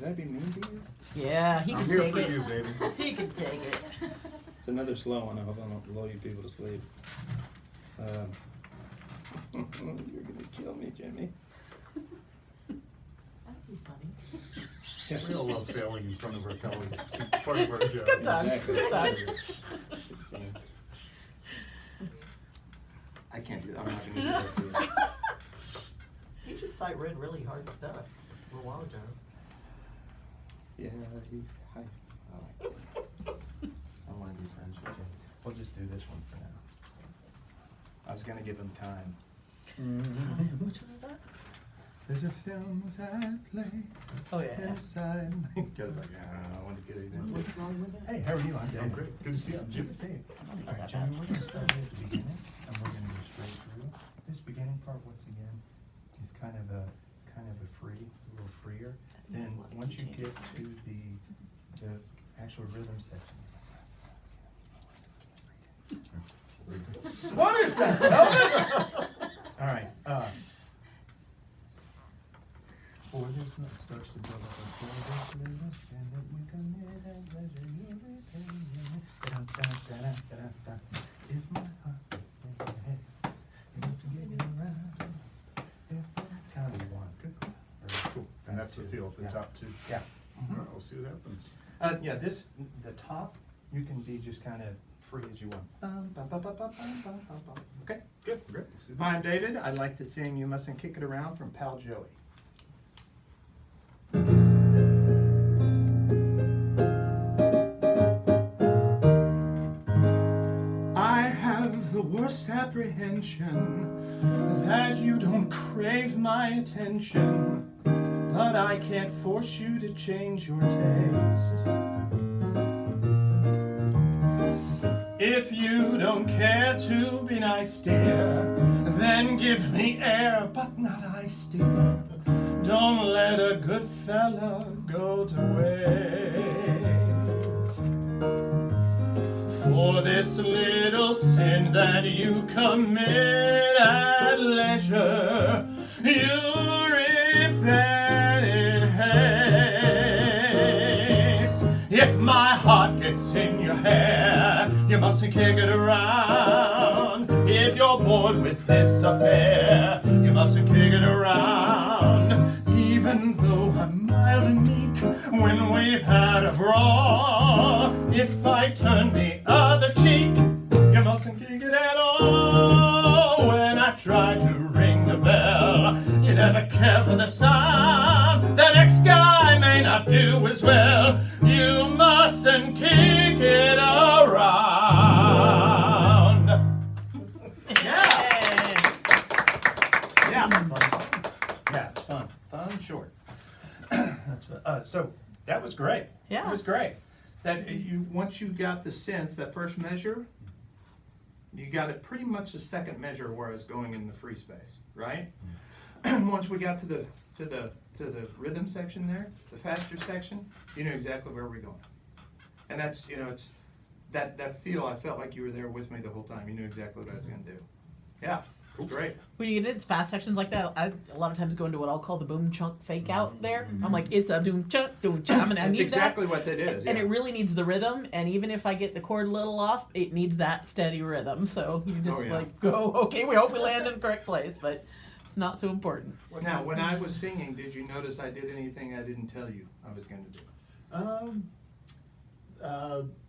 I be mean to you? Yeah, he I'm can here take for it. you, baby. He can take it. It's another slow one. I hope I don't lull you people to sleep. You're gonna kill me, Jimmy. That'd be funny. We all love failing in front of our colleagues. It's part of our job. It's good times. Exactly. Good times. 16. I can't do that. I'm not gonna do that to you. He just sight read really hard stuff a little while ago. Yeah, hi. Oh. I want to be friends with you. We'll just do this one for now. I was gonna give him time. Which one is that? There's a film that plays Oh, yeah. inside my... Because like, I want to get it in. What's wrong with it? Hey, how are you? I'm I'm great. Good to see you. Good to see you. All right, Jimmy, we're gonna start at the beginning, and we're gonna go straight through. This beginning part, once again, is kind of a free, it's a little freer. Then once you get to the actual rhythm section. What is that? All right. For this note starts to build up a and then you commit and pleasure you retain. If my heart gets in your head, it's getting around. If that's kind of one. Good. Very cool. And that's the feel at the top too. Yeah. All right, we'll see what happens. Yeah, the top, you can be just kind of free as you want. Okay. Good, great. We'll see Hi, I'm David. I'd like to sing You Mustn't Kick It Around from Pal Joey. I have the worst apprehension that you don't crave my attention, but I can't force you to change your taste. If you don't care to be nice, dear, then give me air, but not ice, dear. Don't let a good fella go to waste. For this little sin that you commit at leisure, you repent in haste. If my heart gets in your hair, you mustn't kick it around. If you're bored with this affair, you mustn't kick it around. Even though I'm mild and meek when we've had a brawl, if I turn the other cheek, you mustn't kick it at all. When I try to ring the bell, you never care for the sound. The next guy may not do as well. You mustn't kick it around. Yeah. Yeah. Yeah, it's fun. Fun and short. That's so that was great. Yeah. It was great. That you once you got the sense, that first measure, you got it pretty much the second measure where I was going in the free space, right? Once we got to the rhythm section there, the faster section, you know exactly where we're going. And that's, it's that feel, I felt like you were there with me the whole time. You knew exactly what I was gonna do. Yeah, cool. Great. When you get into fast sections like that, I a lot of times go into what I'll call the boom chunk fake out there. I'm like, it's a doom chunk. I mean, I That's need exactly that. what that is. And yeah. it really needs the rhythm, and even if I get the chord a little off, it needs that steady rhythm. So you just yeah. like go, okay, we hope we land in the correct place, but it's not so important. Now, when I was singing, did you notice I did anything I didn't tell you I was going to do?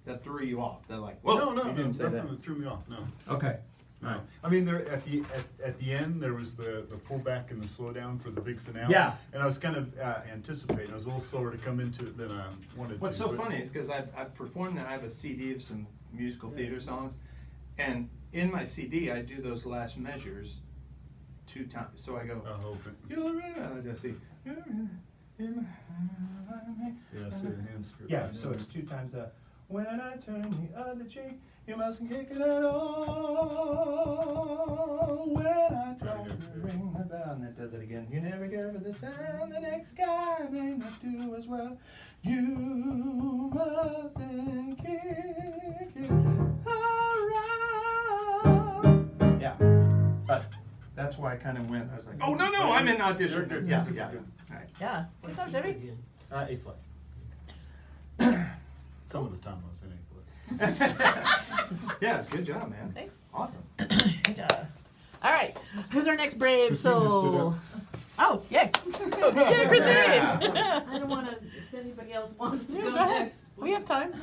That threw you off. They're like, whoa, no, you didn't say nothing that. that threw me off. No. Okay. No. I mean, there at the end there was the pullback and the slowdown for the big finale. Yeah. And I was kind of anticipating. I was a little slower to come into it than I wanted What's to. so funny is because I've performed that. I have a CD of some musical theater songs, and in my CD I do those last measures 2 times. So I go, you're in, I just see, you're in my Yeah, so the hand script. yeah, so it's 2 times the, when I turn the other cheek, you mustn't kick it at all. When I try to ring the bell, and that does it again. You never care for the sound, the next guy may not do as well. You mustn't kick it around. Yeah, but that's why I kind of went, I was like, oh, no, I'm in audition. You're good. Yeah, You're yeah. good. All right. Yeah. Good job, Debbie. A flat. Some of the time I was in A flat. Yeah, it's a good job, man. Thanks. Awesome. Good job. All right, who's our next brave Christine just stood soul? up. Oh, yeah. Yeah, Christine. Yeah. I don't want to, if anybody else wants to Yeah, go go ahead. next. We have time.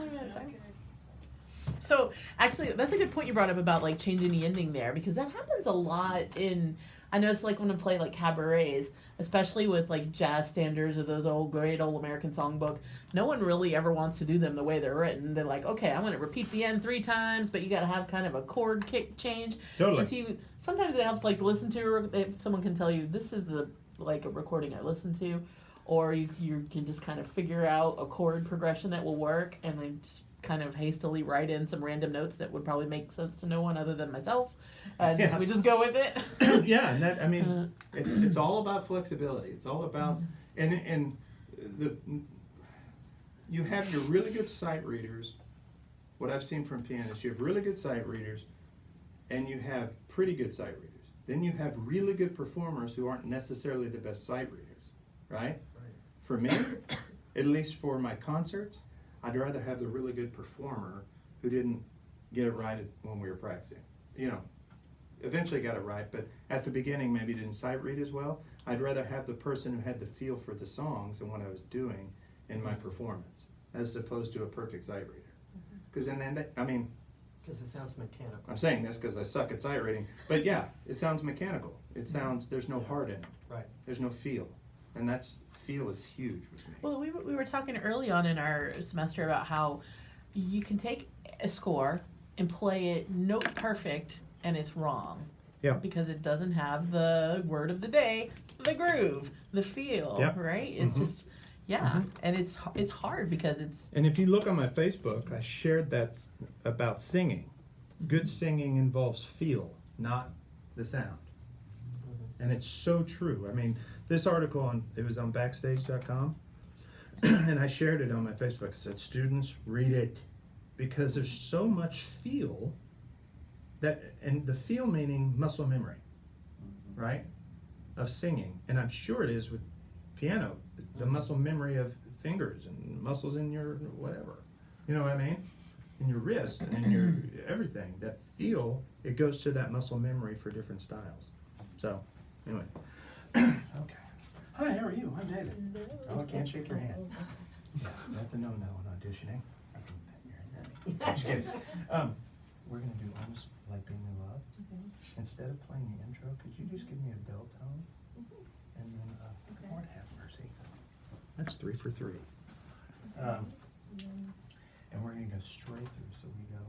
So actually, that's a good point you brought up about like changing the ending there, because that happens a lot in. I notice like when I play like cabarets, especially with like jazz standards or those old great old American songbook, no one really ever wants to do them the way they're written. They're like, okay, I'm going to repeat the end 3 times, but you got to have kind of a chord kick change. Totally. And so sometimes it helps like to listen to, if someone can tell you this is the like a recording I listened to, or you can just kind of figure out a chord progression that will work, and then just kind of hastily write in some random notes that would probably make sense to no one other than myself. Yeah. We just go with it. Yeah, and that, I mean, it's all about flexibility. It's all about, and you have your really good sight readers. What I've seen from pianists, you have really good sight readers, and you have pretty good sight readers. Then you have really good performers who aren't necessarily the best sight readers, right? For me, at least for my concerts, I'd rather have the really good performer who didn't get it right when we were practicing. You know, eventually got it right, but at the beginning maybe didn't sight read as well. I'd rather have the person who had the feel for the songs and what I was doing in my performance, as opposed to a perfect sight reader. Because Because it sounds mechanical. I'm saying this because I suck at sight reading, but yeah, it sounds mechanical. It sounds, there's no heart in it. Right. There's no feel. And feel is huge with me. Well, we were talking early on in our semester about how you can take a score and play it note perfect, and it's wrong. Yeah. Because it doesn't have the word of the day, the groove, the feel, Yep. right? It's just, and it's hard because it's. And if you look on my Facebook, I shared that about singing. Good singing involves feel, not the sound. And it's so true. I mean, this article it was on backstage.com, and I shared it on my Facebook. I said, students, read it, because there's so much feel and the feel meaning muscle memory, right, of singing. And I'm sure it is with piano, the muscle memory of fingers and muscles in your whatever, you know what I mean, in your wrists and in your everything. That feel, it goes to that muscle memory for different styles. So anyway. Okay. Hi, how are you? I'm David. Oh, I can't shake your hand. Yeah, that's a no-no in auditioning. I can bet you're in. Just kidding. We're gonna do Almost Like Being in Love. Instead of playing the intro, could you just give me a bell tone? And then, Lord have mercy. That's 3 for 3. And we're gonna go straight through. So we go,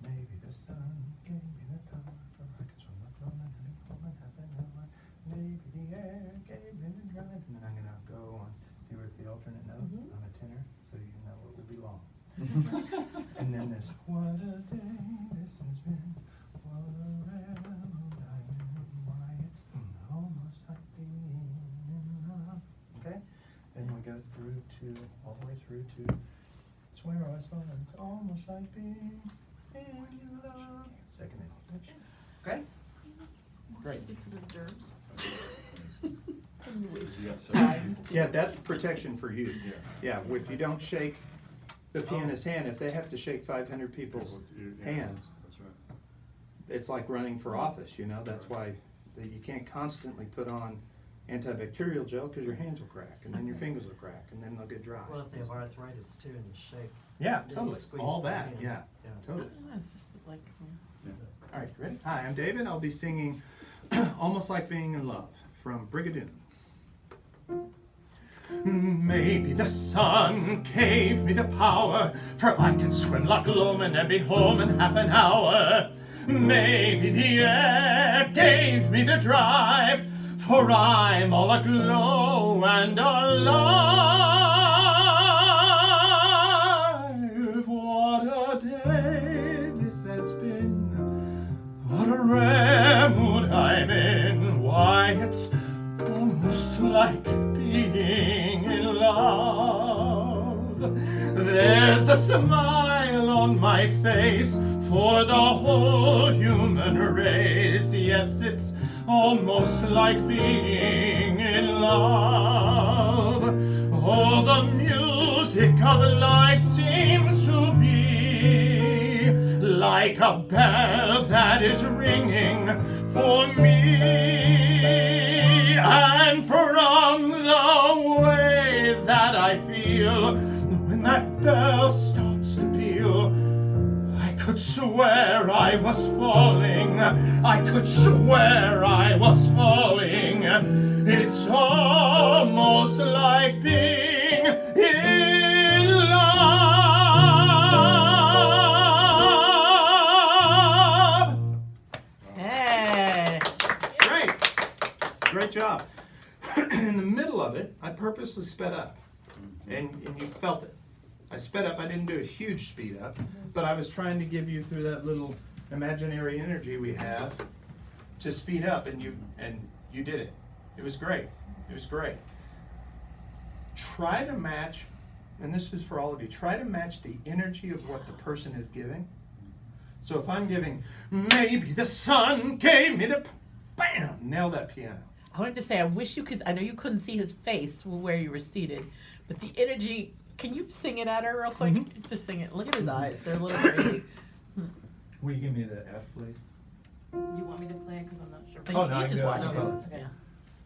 maybe the sun gave me the power for rockets from the throne and the woman happened in life. Maybe the air gave me the drive. And then I'm gonna go on. See where it's the alternate note? I'm a tenor, so you know it will be long. And then this, what a day this has been. What a rare mood I'm in. Why it's almost like being in love. Okay? Then we go through to, all the way through to, swear I was born. It's almost like being in love. Second English. Okay? Great. Yeah, that's protection for you. Yeah, if you don't shake the pianist's hand, if they have to shake 500 people's hands, That's right. it's like running for office, you know? That's why you can't constantly put on antibacterial gel, because your hands will crack, and then your fingers will crack, and then they'll get dry. Well, if they have arthritis too and you shake. Yeah, then you totally. squeeze All their that, hand. yeah, totally. It's just like. All right, ready? Hi, I'm David. I'll be singing Almost Like Being in Love from Brigadoon. Maybe the sun gave me the power, for I can swim like a Loman and be home in half an hour. Maybe the air gave me the drive, for I'm all aglow and alive. What a day this has been. What a rare mood I'm in. Why, it's almost like being in love. There's a smile on my face for the whole human race. Yes, it's almost like being in love. Oh, the the music of life seems to be like a bell that is ringing for me. And from the way that I feel when that bell starts to peal, I could swear I was falling. I could swear I was falling. It's almost like being in love. Hey. Great job. In the middle of it, I purposely sped up, and you felt it. I sped up. I didn't do a huge speed up, but I was trying to give you through that little imaginary energy we have to speed up, and you did it. It was great. It was great. Try to match, and this is for all of you. Try to match the energy of what the person is giving. So if I'm giving, maybe the sun gave me the, bam, nail that piano. I wanted to say, I wish you could, I know you couldn't see his face where you were seated, but the energy, can you sing it at her real quick? Just sing it. Look at his eyes. They're a little crazy. Will you give me the F, please? You want me to play it? Because I'm not sure. But Oh, you no, I just can watch do it. it. Okay.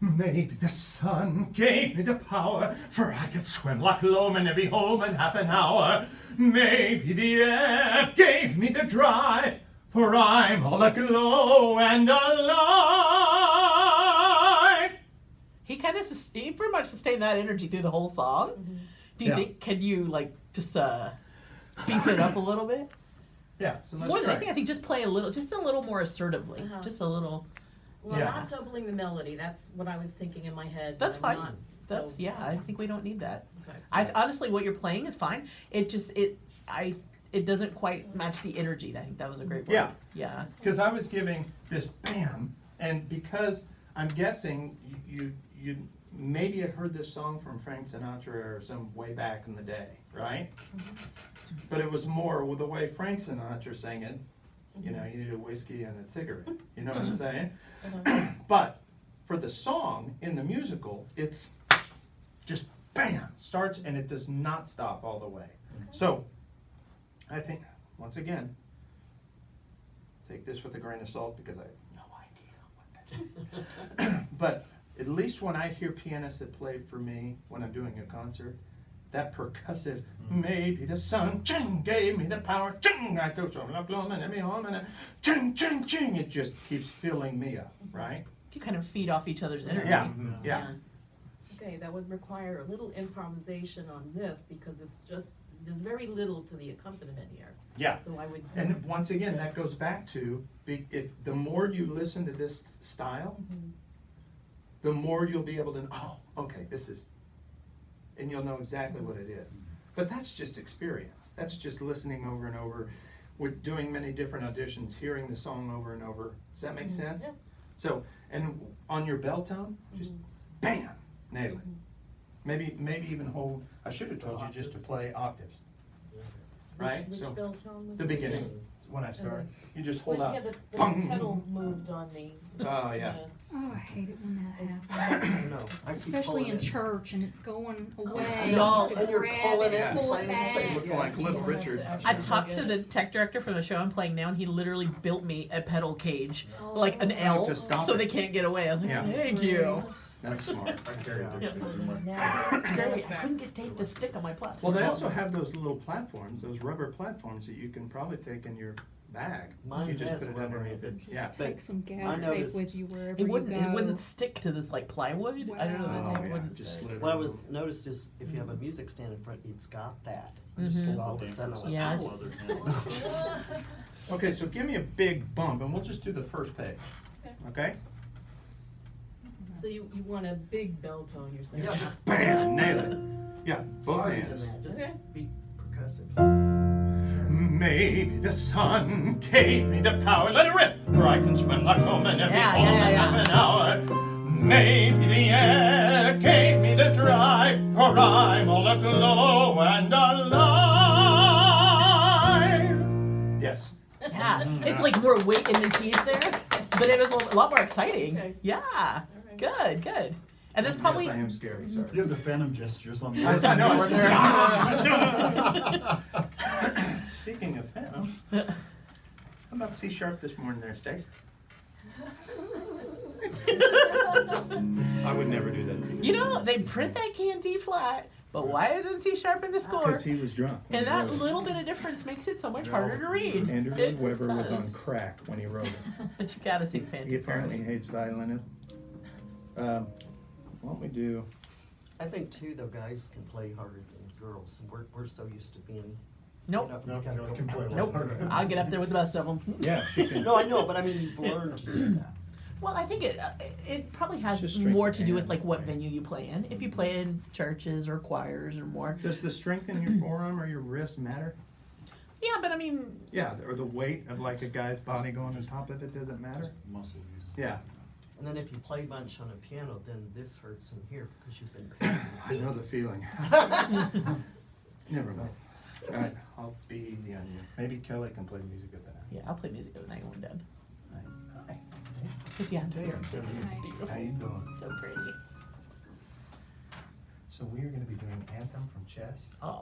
Maybe the sun gave me the power, for I could swim like loam in every home in half an hour. Maybe the air gave me the drive, for I'm all aglow and alive. He kind of, he pretty much sustained that energy through the whole song. Do you Yeah. think, can you like just beef it up a little bit? Yeah, so let's More than try. anything, I think just play a little more assertively. Uh-huh. Just a little. Well, Yeah. not doubling the melody. That's what I was thinking in my head. That's but I'm fine. not, That's so- yeah. I think we don't need that. Okay. I honestly, what you're playing is fine. It just it doesn't quite match the energy. I think that was a great word. Yeah. Yeah. Because I was giving this bam, and because I'm guessing you maybe had heard this song from Frank Sinatra or some way back in the day, right? But it was more with the way Frank Sinatra sang it. You know, you need a whiskey and a cigarette. You know what I'm saying? But for the song in the musical, it's just bam, starts and it does not stop all the way. So I think, once again, take this with a grain of salt because I have no idea what that is. But at least when I hear pianists that play for me when I'm doing a concert, that percussive, maybe the sun ching, gave me the power, ching, I go so love, and every home, and ching, ching, ching, it just keeps filling me up, right? You kind of feed off each other's energy. Yeah. Okay, that would require a little improvisation on this because there's very little to the accompaniment here. Yeah. So I would. And once again, that goes back to, if the more you listen to this style, the more you'll be able to, oh, okay, this is, and you'll know exactly what it is. But that's just experience. That's just listening over and over, with doing many different auditions, hearing the song over and over. Does that make sense? Yeah. So, and on your bell tone, just bam, nail it. Maybe even hold, I should have told you just to play octaves, right? Which So, bell tone was the this? beginning, when I start, you just Well, hold yeah, out. the Bung. pedal moved on me. Oh, yeah. Oh, I hate it when that It's- happens. No, I keep Especially pulling in it. church and it's going away. Y'all- You And you're grab pulling it, it, pull playing it the same- back. Looking like Little Richard. I talked to the tech director for the show I'm playing now, and he literally built me a pedal cage, like an L, to stop so it. they can't get away. I was like, Yeah. thank you. That's smart. I carried Yeah. it anymore. It's great. I couldn't get tape to stick on my platform. Well, they also have those little platforms, those rubber platforms that you can probably take in your bag. Mine You just has put it rubber underneath in it. it. Yeah. Take some I gaff tape noticed- with you wherever It wouldn't. you go. It wouldn't stick to this like plywood. I don't know. Wow. The Oh, tape yeah, wouldn't just stick. slid it What I over. was noticed is if you have a music stand in front, it's got that. Mhm. Because all of a sudden, I was like, Yeah, oh, it's- Okay, so give me a big bump, and we'll just do the first page. Okay? So you want a big bell tone, you're saying? Yeah, just Bam, nail it. Yeah, both harder hands. than that. Just Okay. be percussive. Maybe the sun gave me the power, let it rip, for I can swim like home in every Yeah, home yeah, in yeah, half an hour. Maybe the air gave me the drive, for I'm all aglow and alive. Yes. Yeah, it's like more weight in the keys there, but it was a lot more exciting. Okay. Yeah, right. good. And there's probably Yes, I am scary, sorry. You have the phantom gestures on the. I know, I Speaking of Phantom, how about C sharp this morning there, Stace? I would never do that to you. You know, they print that key in D flat, but why isn't C sharp in the score? Because he was drunk. when And he that wrote it. little bit of difference makes it so much Yeah, harder to read. Andrew It Lloyd just Webber was on does. crack when he wrote it. But you gotta sing Fancy He apparently Paris. hates violinists. Why don't we do, I think too, though, guys can play harder than girls, and we're so used to being. Nope. No, you gotta no, go can play a lot Nope. harder. I'll get up there with the best of them. yeah, she can. No, I know, but I mean, you've learned to do that. Well, I think it probably has Just strength more of to do with hand, like what right. venue you play in. If you play in churches or choirs or more. Does the strength in your forearm or your wrist matter? Yeah, but I mean, Yeah, or the weight of like a guy's body going on top of it doesn't matter? Muscle use. Yeah, And then if you play much on a piano, then this hurts in here because you've been paying. I know the feeling. Never mind. All right, I'll be easy on you. Maybe Kelly can play music at that. yeah, I'll play music at the night when we're done. Hi. Because yeah, enjoy your singing. It's Hi. beautiful. How you doing? So pretty. So we are gonna be doing Anthem from Chess. Oh.